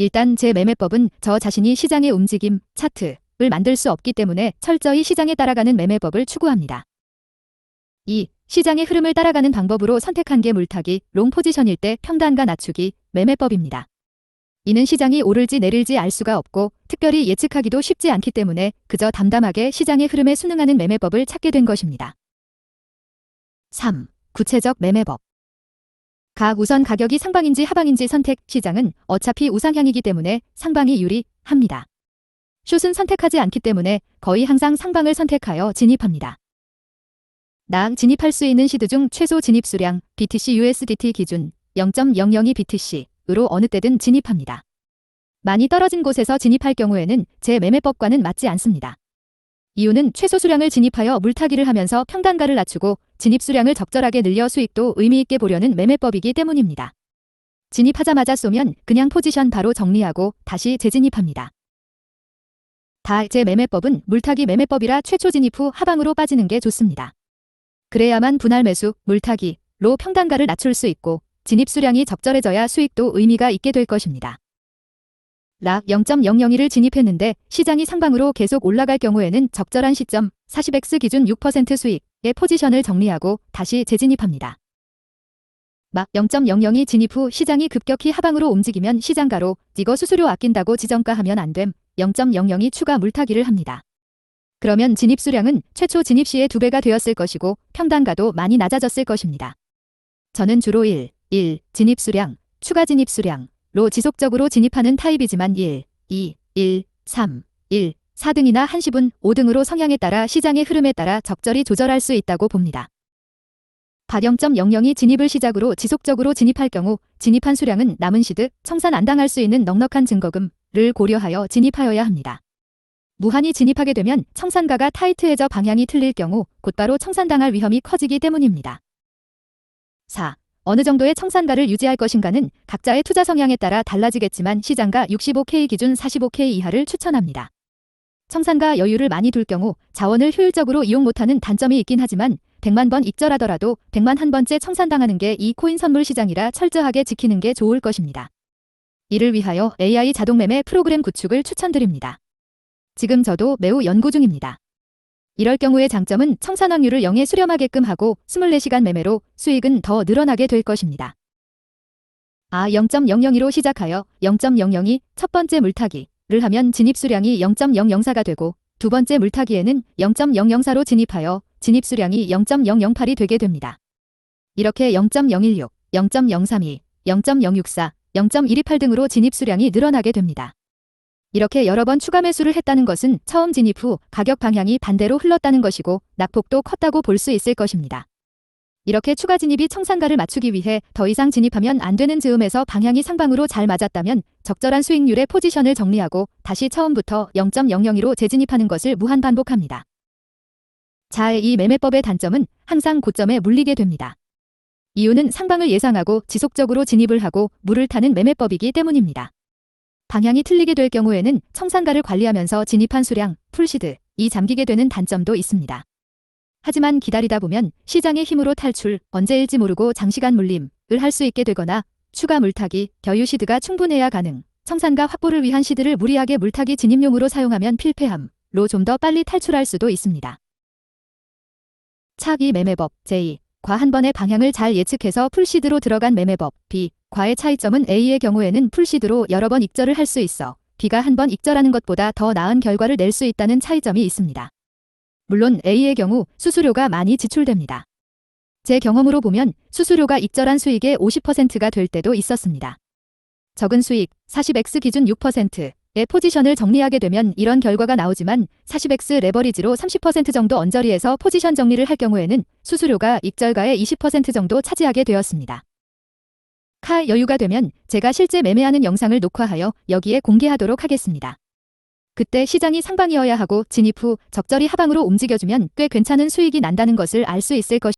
일단 제 매매법은 저 자신이 시장의 움직임, 차트를 만들 수 없기 때문에 철저히 시장에 따라가는 매매법을 추구합니다. 2. 시장의 흐름을 따라가는 방법으로 선택한 게 물타기, 롱 포지션일 때 평단가 낮추기, 매매법입니다. 이는 시장이 오를지 내릴지 알 수가 없고 특별히 예측하기도 쉽지 않기 때문에 그저 담담하게 시장의 흐름에 순응하는 매매법을 찾게 된 것입니다. 3. 구체적 매매법. 우선 가격이 상방인지 하방인지 선택. 시장은 어차피 우상향이기 때문에 상방이 유리합니다. 숏은 선택하지 않기 때문에 거의 항상 상방을 선택하여 진입합니다. 진입할 수 있는 시드 중 최소 진입 수량 BTC USDT 기준 0.002 BTC으로 어느 때든 진입합니다. 많이 떨어진 곳에서 진입할 경우에는 제 매매법과는 맞지 않습니다. 이유는 최소 수량을 진입하여 물타기를 하면서 평단가를 낮추고 진입 수량을 적절하게 늘려 수익도 의미있게 보려는 매매법이기 때문입니다. 진입하자마자 쏘면 그냥 포지션 바로 정리하고 다시 재진입합니다. 제 매매법은 물타기 매매법이라 최초 진입 후 하방으로 빠지는 게 좋습니다. 그래야만 분할 매수, 물타기로 평단가를 낮출 수 있고 진입 수량이 적절해져야 수익도 의미가 있게 될 것입니다. 0.001을 진입했는데 시장이 상방으로 계속 올라갈 경우에는 적절한 시점 40x 기준 6% 수익의 포지션을 정리하고 다시 재진입합니다. 0.002 진입 후 시장이 급격히 하방으로 움직이면 시장가로 이거 수수료 아낀다고 지정가하면 안 됨 0.002 추가 물타기를 합니다. 그러면 진입 수량은 최초 진입 시의 2배가 되었을 것이고 평단가도 많이 낮아졌을 것입니다. 저는 주로 1 진입 수량, 추가 진입 수량로 지속적으로 진입하는 타입이지만 1, 2, 1, 3, 1, 4등이나 1시분 5등으로 성향에 따라 시장의 흐름에 따라 적절히 조절할 수 있다고 봅니다. 0.002 진입을 시작으로 지속적으로 진입할 경우 진입한 수량은 남은 시드, 청산 안 당할 수 있는 넉넉한 증거금을 고려하여 진입하여야 합니다. 무한히 진입하게 되면 청산가가 타이트해져 방향이 틀릴 경우 곧바로 청산당할 위험이 커지기 때문입니다. 4. 어느 정도의 청산가를 유지할 것인가는 각자의 투자 성향에 따라 달라지겠지만 시장가 65K 기준 45K 이하를 추천합니다. 청산가 여유를 많이 둘 경우 자원을 효율적으로 이용 못하는 단점이 있긴 하지만 100만 번 익절하더라도 100만 한 번째 청산당하는 게 이 코인 선물 시장이라 철저하게 지키는 게 좋을 것입니다. 이를 위하여 AI 자동매매 프로그램 구축을 추천드립니다. 지금 저도 매우 연구 중입니다. 이럴 경우의 장점은 청산 확률을 0에 수렴하게끔 하고 24시간 매매로 수익은 더 늘어나게 될 것입니다. 0.002로 시작하여 0.002 첫 번째 물타기를 하면 진입 수량이 0.004가 되고 두 번째 물타기에는 0.004로 진입하여 진입 수량이 0.008이 되게 됩니다. 이렇게 0.016, 0.032, 0.064, 0.128 등으로 진입 수량이 늘어나게 됩니다. 이렇게 여러 번 추가 매수를 했다는 것은 처음 진입 후 가격 방향이 반대로 흘렀다는 것이고 낙폭도 컸다고 볼 수 있을 것입니다. 이렇게 추가 진입이 청산가를 맞추기 위해 더 이상 진입하면 안 되는 즈음에서 방향이 상방으로 잘 맞았다면 적절한 수익률의 포지션을 정리하고 다시 처음부터 0.002로 재진입하는 것을 무한 반복합니다. 이 매매법의 단점은 항상 고점에 물리게 됩니다. 이유는 상방을 예상하고 지속적으로 진입을 하고 물을 타는 매매법이기 때문입니다. 방향이 틀리게 될 경우에는 청산가를 관리하면서 진입한 수량, 풀시드이 잠기게 되는 단점도 있습니다. 하지만 기다리다 보면 시장의 힘으로 탈출, 언제일지 모르고 장시간 물림을 할 수 있게 되거나 추가 물타기, 겨유 시드가 충분해야 가능, 청산가 확보를 위한 시드를 무리하게 물타기 진입용으로 사용하면 필패함로 좀 더 빨리 탈출할 수도 있습니다. 차기 매매법 J. 과 한 번의 방향을 잘 예측해서 풀시드로 들어간 매매법 B. 과의 차이점은 A의 경우에는 풀시드로 여러 번 익절을 할 수 있어 B가 한 번 익절하는 것보다 더 나은 결과를 낼 수 있다는 차이점이 있습니다. 물론 A의 경우 수수료가 많이 지출됩니다. 제 경험으로 보면 수수료가 익절한 수익의 50%가 될 때도 있었습니다. 적은 수익 40x 기준 6%의 포지션을 정리하게 되면 이런 결과가 나오지만 40x 레버리지로 30% 정도 언저리에서 포지션 정리를 할 경우에는 수수료가 익절가의 20% 정도 차지하게 되었습니다. 여유가 되면 제가 실제 매매하는 영상을 녹화하여 여기에 공개하도록 하겠습니다. 그때 시장이 상방이어야 하고 진입 후 적절히 하방으로 움직여주면 꽤 괜찮은 수익이 난다는 것을 알 수 있을 것입니다.